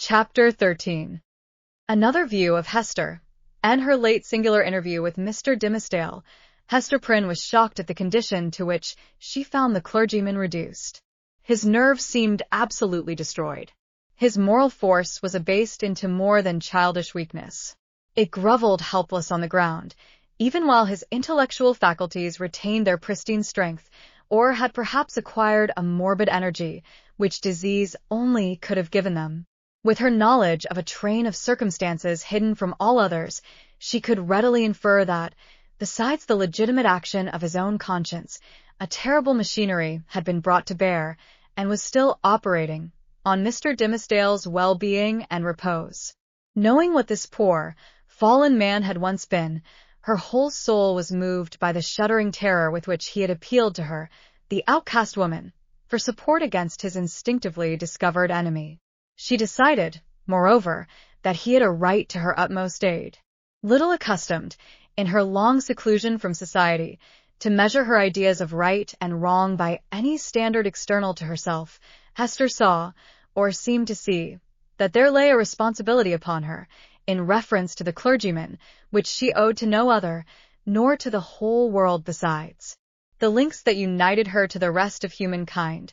Chapter 13. Another view of Hester. And her late singular interview with Mr. Dimmesdale, Hester Prynne was shocked at the condition to which she found the clergyman reduced. His nerves seemed absolutely destroyed. His moral force was abased into more than childish weakness. It grovelled helpless on the ground, even while his intellectual faculties retained their pristine strength, or had perhaps acquired a morbid energy, which disease only could have given them. With her knowledge of a train of circumstances hidden from all others, she could readily infer that, besides the legitimate action of his own conscience, a terrible machinery had been brought to bear, and was still operating, on Mr. Dimmesdale's well-being and repose. Knowing what this poor, fallen man had once been, her whole soul was moved by the shuddering terror with which he had appealed to her, the outcast woman, for support against his instinctively discovered enemy. She decided, moreover, that he had a right to her utmost aid. Little accustomed, in her long seclusion from society, to measure her ideas of right and wrong by any standard external to herself, Hester saw, or seemed to see, that there lay a responsibility upon her, in reference to the clergyman, which she owed to no other, nor to the whole world besides. The links that united her to the rest of humankind,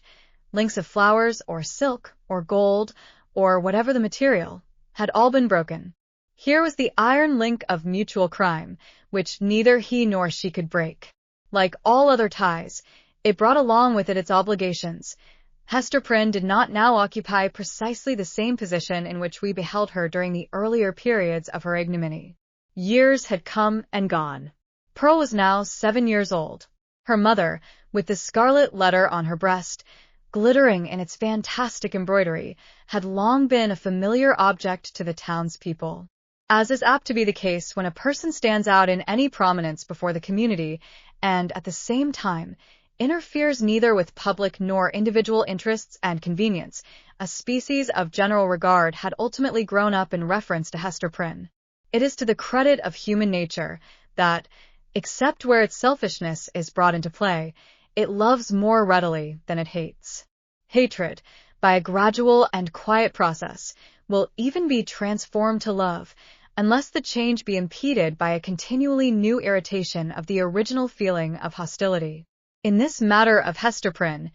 links of flowers, or silk, or gold, or whatever the material, had all been broken. Here was the iron link of mutual crime, which neither he nor she could break. Like all other ties, it brought along with it its obligations. Hester Prynne did not now occupy precisely the same position in which we beheld her during the earlier periods of her ignominy. Years had come and gone. Pearl was now 7 years old. Her mother, with the scarlet letter on her breast, glittering in its fantastic embroidery, had long been a familiar object to the townspeople. As is apt to be the case when a person stands out in any prominence before the community, and, at the same time, interferes neither with public nor individual interests and convenience, a species of general regard had ultimately grown up in reference to Hester Prynne. It is to the credit of human nature that, except where its selfishness is brought into play, it loves more readily than it hates. Hatred, by a gradual and quiet process, will even be transformed to love, unless the change be impeded by a continually new irritation of the original feeling of hostility. In this matter of Hester Prynne,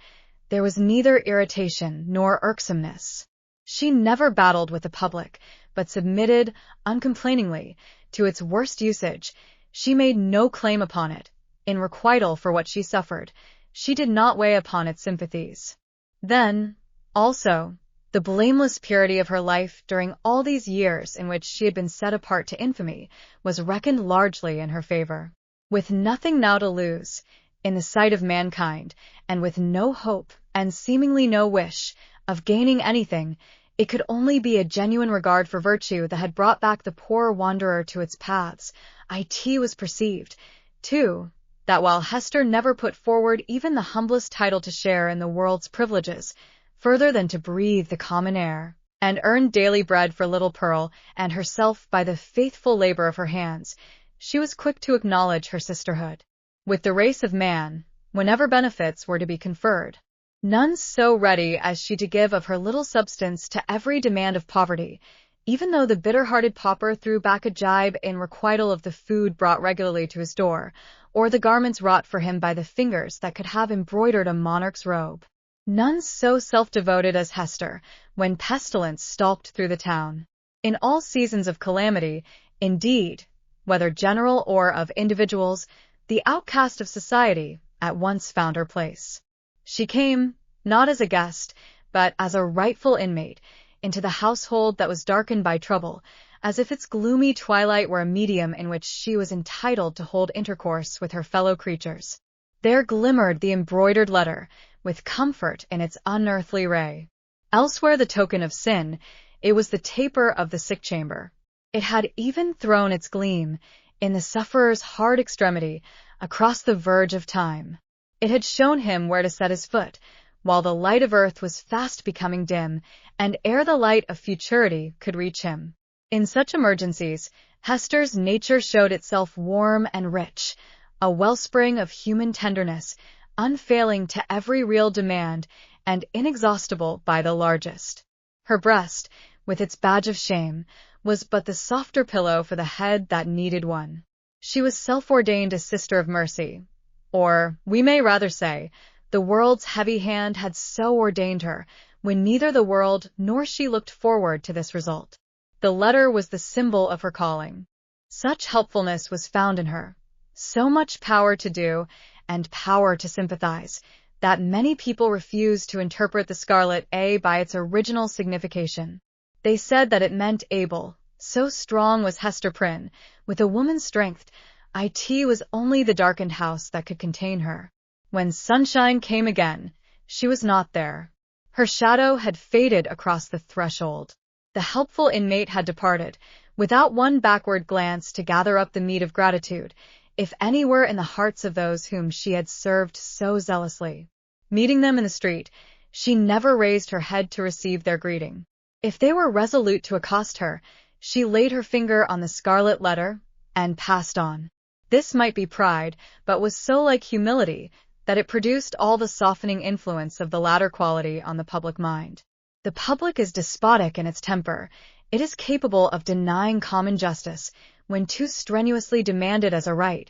there was neither irritation nor irksomeness. She never battled with the public, but submitted, uncomplainingly, to its worst usage. She made no claim upon it. In requital for what she suffered, she did not weigh upon its sympathies. Then, also, the blameless purity of her life during all these years in which she had been set apart to infamy was reckoned largely in her favor. With nothing now to lose, in the sight of mankind, and with no hope, and seemingly no wish, of gaining anything, it could only be a genuine regard for virtue that had brought back the poor wanderer to its paths. It was perceived, too, that while Hester never put forward even the humblest title to share in the world's privileges, further than to breathe the common air, and earn daily bread for little Pearl and herself by the faithful labor of her hands, she was quick to acknowledge her sisterhood with the race of man, whenever benefits were to be conferred. None so ready as she to give of her little substance to every demand of poverty, even though the bitter-hearted pauper threw back a gibe in requital of the food brought regularly to his door, or the garments wrought for him by the fingers that could have embroidered a monarch's robe. None so self-devoted as Hester, when pestilence stalked through the town. In all seasons of calamity, indeed, whether general or of individuals, the outcast of society at once found her place. She came, not as a guest, but as a rightful inmate, into the household that was darkened by trouble, as if its gloomy twilight were a medium in which she was entitled to hold intercourse with her fellow creatures. There glimmered the embroidered letter, with comfort in its unearthly ray. Elsewhere the token of sin, it was the taper of the sick chamber. It had even thrown its gleam, in the sufferer's hard extremity, across the verge of time. It had shown him where to set his foot, while the light of earth was fast becoming dim, and ere the light of futurity could reach him. In such emergencies, Hester's nature showed itself warm and rich, a wellspring of human tenderness, unfailing to every real demand, and inexhaustible by the largest. Her breast, with its badge of shame, was but the softer pillow for the head that needed one. She was self-ordained a sister of mercy, or, we may rather say, the world's heavy hand had so ordained her, when neither the world nor she looked forward to this result. The letter was the symbol of her calling. Such helpfulness was found in her, so much power to do and power to sympathize, that many people refused to interpret the Scarlet A by its original signification. They said that it meant able, so strong was Hester Prynne, with a woman's strength, it was only the darkened house that could contain her. When sunshine came again, she was not there. Her shadow had faded across the threshold. The helpful inmate had departed, without one backward glance to gather up the meed of gratitude, if any were in the hearts of those whom she had served so zealously. Meeting them in the street, she never raised her head to receive their greeting. If they were resolute to accost her, she laid her finger on the scarlet letter and passed on. This might be pride, but was so like humility that it produced all the softening influence of the latter quality on the public mind. The public is despotic in its temper. It is capable of denying common justice when too strenuously demanded as a right,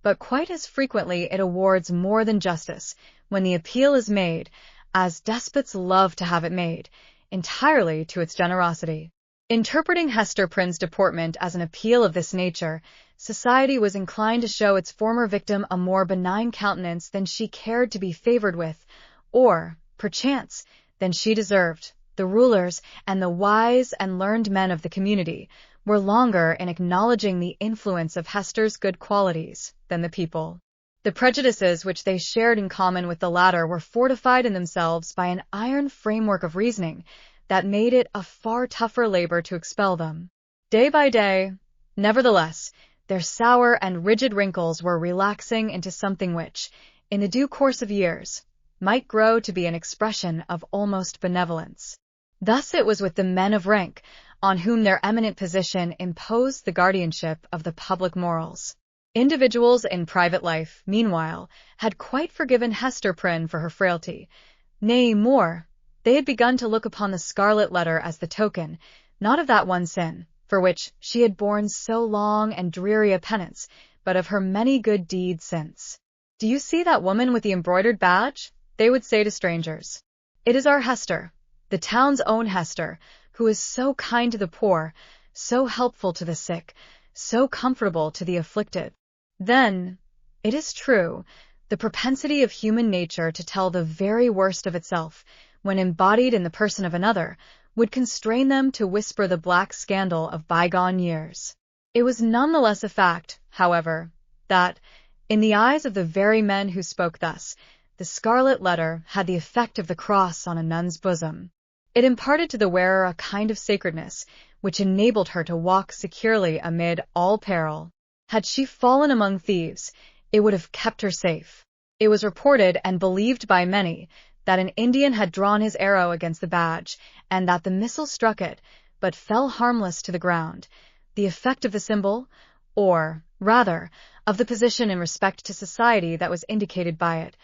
but quite as frequently it awards more than justice when the appeal is made, as despots love to have it made, entirely to its generosity. Interpreting Hester Prynne's deportment as an appeal of this nature, society was inclined to show its former victim a more benign countenance than she cared to be favored with, or, perchance, than she deserved. The rulers and the wise and learned men of the community were longer in acknowledging the influence of Hester's good qualities than the people. The prejudices which they shared in common with the latter were fortified in themselves by an iron framework of reasoning that made it a far tougher labor to expel them. Day by day, nevertheless, their sour and rigid wrinkles were relaxing into something which, in the due course of years, might grow to be an expression of almost benevolence. Thus it was with the men of rank, on whom their eminent position imposed the guardianship of the public morals. Individuals in private life, meanwhile, had quite forgiven Hester Prynne for her frailty. Nay, more, they had begun to look upon the scarlet letter as the token, not of that one sin, for which she had borne so long and dreary a penance, but of her many good deeds since. "Do you see that woman with the embroidered badge?" they would say to strangers. "It is our Hester, the town's own Hester, who is so kind to the poor, so helpful to the sick, so comfortable to the afflicted." Then, it is true, the propensity of human nature to tell the very worst of itself, when embodied in the person of another, would constrain them to whisper the black scandal of bygone years. It was none the less a fact, however, that, in the eyes of the very men who spoke thus, the scarlet letter had the effect of the cross on a nun's bosom. It imparted to the wearer a kind of sacredness, which enabled her to walk securely amid all peril. Had she fallen among thieves, it would have kept her safe. It was reported and believed by many that an Indian had drawn his arrow against the badge, and that the missile struck it, but fell harmless to the ground. The effect of the symbol, or, rather, of the position in respect to society that was indicated by it,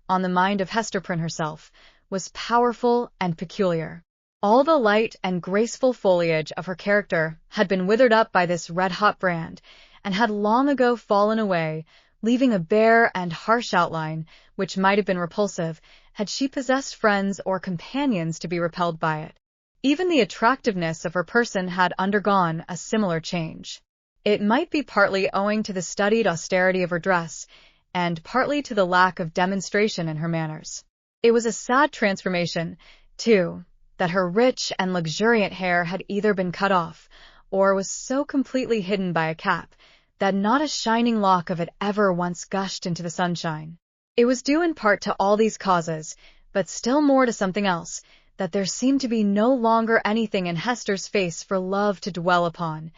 on the mind of Hester Prynne herself, was powerful and peculiar. All the light and graceful foliage of her character had been withered up by this red-hot brand, and had long ago fallen away, leaving a bare and harsh outline, which might have been repulsive, had she possessed friends or companions to be repelled by it. Even the attractiveness of her person had undergone a similar change. It might be partly owing to the studied austerity of her dress, and partly to the lack of demonstration in her manners. It was a sad transformation, too, that her rich and luxuriant hair had either been cut off, or was so completely hidden by a cap, that not a shining lock of it ever once gushed into the sunshine. It was due in part to all these causes, but still more to something else, that there seemed to be no longer anything in Hester's face for love to dwell upon,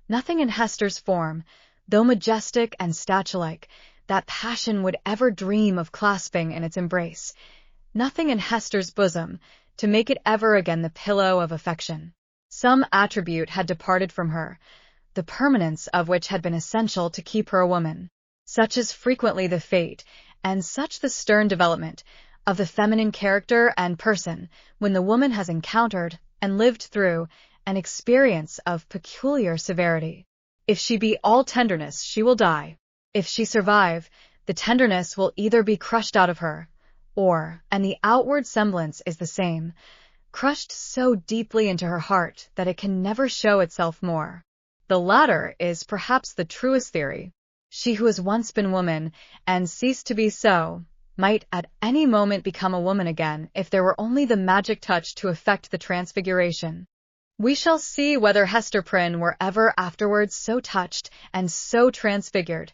nothing in Hester's form, though majestic and statue-like, that passion would ever dream of clasping in its embrace, nothing in Hester's bosom to make it ever again the pillow of affection. Some attribute had departed from her, the permanence of which had been essential to keep her a woman. Such is frequently the fate, and such the stern development, of the feminine character and person when the woman has encountered, and lived through, an experience of peculiar severity. If she be all tenderness, she will die. If she survive, the tenderness will either be crushed out of her, or, and the outward semblance is the same, crushed so deeply into her heart that it can never show itself more. The latter is perhaps the truest theory. She who has once been woman, and ceased to be so, might at any moment become a woman again if there were only the magic touch to effect the transfiguration. We shall see whether Hester Prynne were ever afterwards so touched and so transfigured.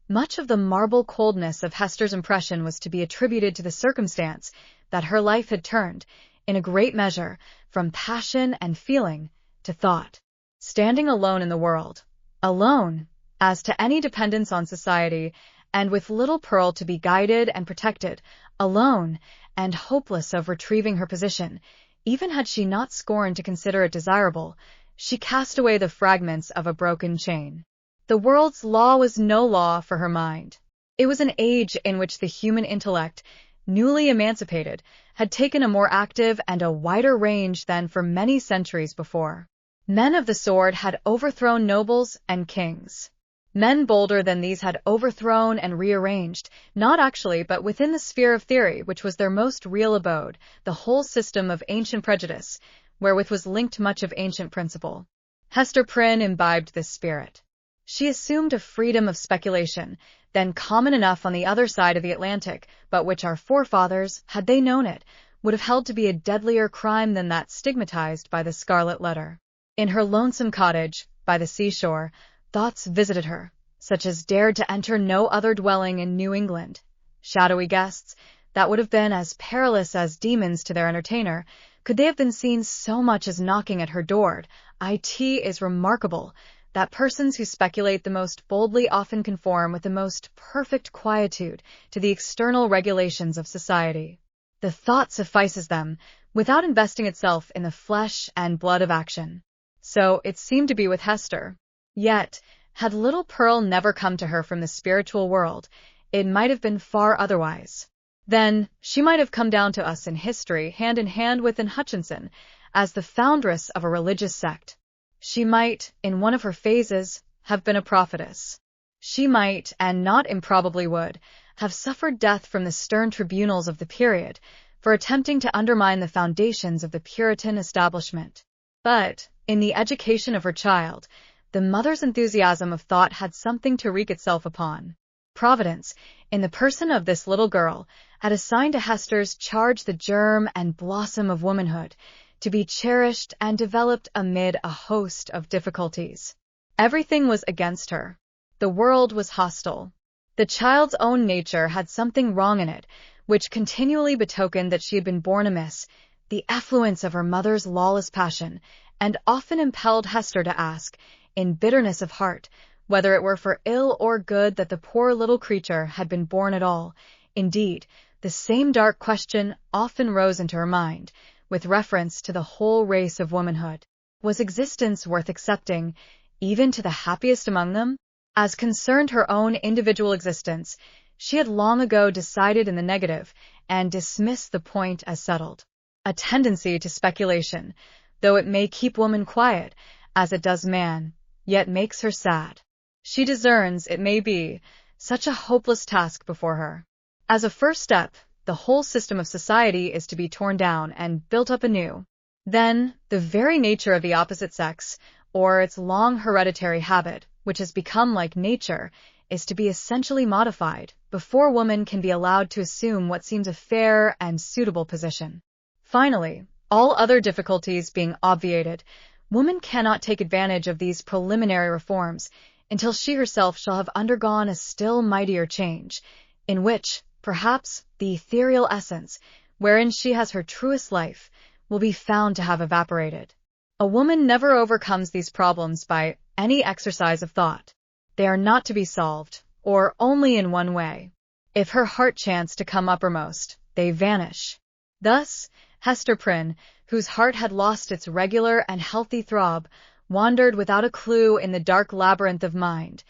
Much of the marble coldness of Hester's impression was to be attributed to the circumstance that her life had turned, in a great measure, from passion and feeling to thought. Standing alone in the world, alone as to any dependence on society, and with little Pearl to be guided and protected, alone and hopeless of retrieving her position, even had she not scorned to consider it desirable, she cast away the fragments of a broken chain. The world's law was no law for her mind. It was an age in which the human intellect, newly emancipated, had taken a more active and a wider range than for many centuries before. Men of the sword had overthrown nobles and kings. Men bolder than these had overthrown and rearranged, not actually but within the sphere of theory which was their most real abode, the whole system of ancient prejudice, wherewith was linked much of ancient principle. Hester Prynne imbibed this spirit. She assumed a freedom of speculation, then common enough on the other side of the Atlantic, but which our forefathers, had they known it, would have held to be a deadlier crime than that stigmatized by the Scarlet Letter. In her lonesome cottage, by the seashore, thoughts visited her, such as dared to enter no other dwelling in New England. Shadowy guests, that would have been as perilous as demons to their entertainer, could they have been seen so much as knocking at her door. It is remarkable that persons who speculate the most boldly often conform with the most perfect quietude to the external regulations of society. The thought suffices them, without investing itself in the flesh and blood of action. So it seemed to be with Hester. Yet, had little Pearl never come to her from the spiritual world, it might have been far otherwise. Then, she might have come down to us in history hand in hand with Hutchinson, as the foundress of a religious sect. She might, in one of her phases, have been a prophetess. She might, and not improbably would, have suffered death from the stern tribunals of the period, for attempting to undermine the foundations of the Puritan establishment. But, in the education of her child, the mother's enthusiasm of thought had something to wreak itself upon. Providence, in the person of this little girl, had assigned to Hester's charge the germ and blossom of womanhood, to be cherished and developed amid a host of difficulties. Everything was against her. The world was hostile. The child's own nature had something wrong in it, which continually betokened that she had been born amiss, the effluence of her mother's lawless passion, and often impelled Hester to ask, in bitterness of heart, whether it were for ill or good that the poor little creature had been born at all. Indeed, the same dark question often rose into her mind, with reference to the whole race of womanhood. Was existence worth accepting, even to the happiest among them? As concerned her own individual existence, she had long ago decided in the negative, and dismissed the point as settled. A tendency to speculation, though it may keep woman quiet, as it does man, yet makes her sad. She discerns, it may be, such a hopeless task before her. As a first step, the whole system of society is to be torn down and built up anew. Then, the very nature of the opposite sex, or its long hereditary habit, which has become like nature, is to be essentially modified, before woman can be allowed to assume what seems a fair and suitable position. Finally, all other difficulties being obviated, woman cannot take advantage of these preliminary reforms until she herself shall have undergone a still mightier change, in which, perhaps, the ethereal essence, wherein she has her truest life, will be found to have evaporated. A woman never overcomes these problems by any exercise of thought. They are not to be solved, or only in one way. If her heart chance to come uppermost, they vanish. Thus, Hester Prynne, whose heart had lost its regular and healthy throb, wandered without a clue in the dark labyrinth of mind,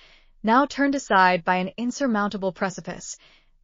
now turned aside by an insurmountable precipice,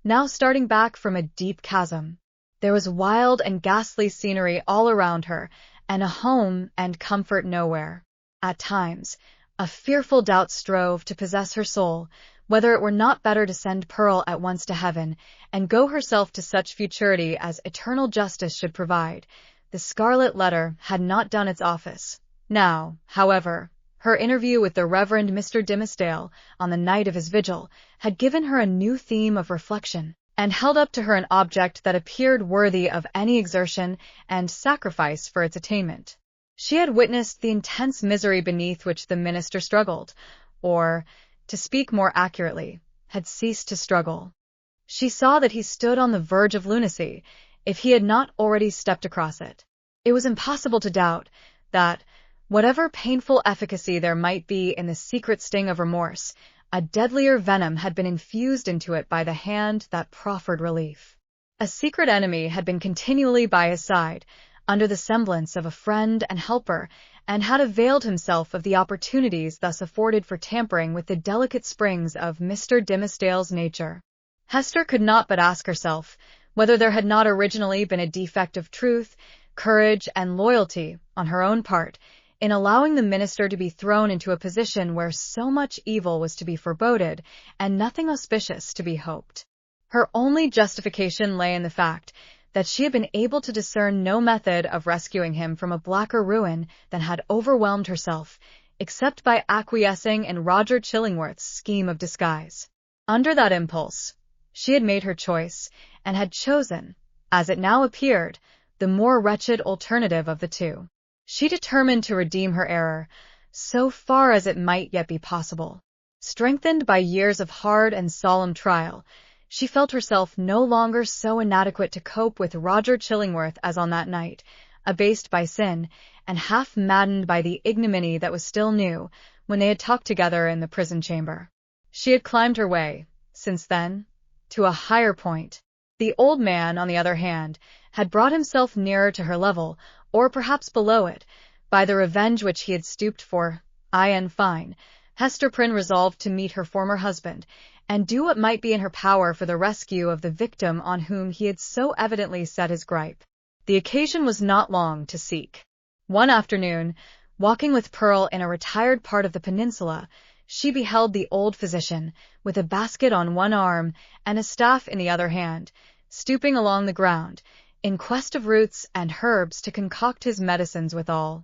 now starting back from a deep chasm. There was wild and ghastly scenery all around her, and a home and comfort nowhere. At times, a fearful doubt strove to possess her soul, whether it were not better to send Pearl at once to heaven, and go herself to such futurity as eternal justice should provide. The Scarlet Letter had not done its office. Now, however, her interview with the Reverend Mr. Dimmesdale on the night of his vigil had given her a new theme of reflection, and held up to her an object that appeared worthy of any exertion and sacrifice for its attainment. She had witnessed the intense misery beneath which the minister struggled, or, to speak more accurately, had ceased to struggle. She saw that he stood on the verge of lunacy, if he had not already stepped across it. It was impossible to doubt that, whatever painful efficacy there might be in the secret sting of remorse, a deadlier venom had been infused into it by the hand that proffered relief. A secret enemy had been continually by his side, under the semblance of a friend and helper, and had availed himself of the opportunities thus afforded for tampering with the delicate springs of Mr. Dimmesdale's nature. Hester could not but ask herself whether there had not originally been a defect of truth, courage, and loyalty on her own part, in allowing the minister to be thrown into a position where so much evil was to be foreboded and nothing auspicious to be hoped. Her only justification lay in the fact that she had been able to discern no method of rescuing him from a blacker ruin than had overwhelmed herself, except by acquiescing in Roger Chillingworth's scheme of disguise. Under that impulse, she had made her choice, and had chosen, as it now appeared, the more wretched alternative of the two. She determined to redeem her error, so far as it might yet be possible. Strengthened by years of hard and solemn trial, she felt herself no longer so inadequate to cope with Roger Chillingworth as on that night, abased by sin, and half maddened by the ignominy that was still new, when they had talked together in the prison chamber. She had climbed her way, since then, to a higher point. The old man, on the other hand, had brought himself nearer to her level, or perhaps below it, by the revenge which he had stooped for. In fine, Hester Prynne resolved to meet her former husband, and do what might be in her power for the rescue of the victim on whom he had so evidently set his gripe. The occasion was not long to seek. One afternoon, walking with Pearl in a retired part of the peninsula, she beheld the old physician, with a basket on one arm and a staff in the other hand, stooping along the ground, in quest of roots and herbs to concoct his medicines withal.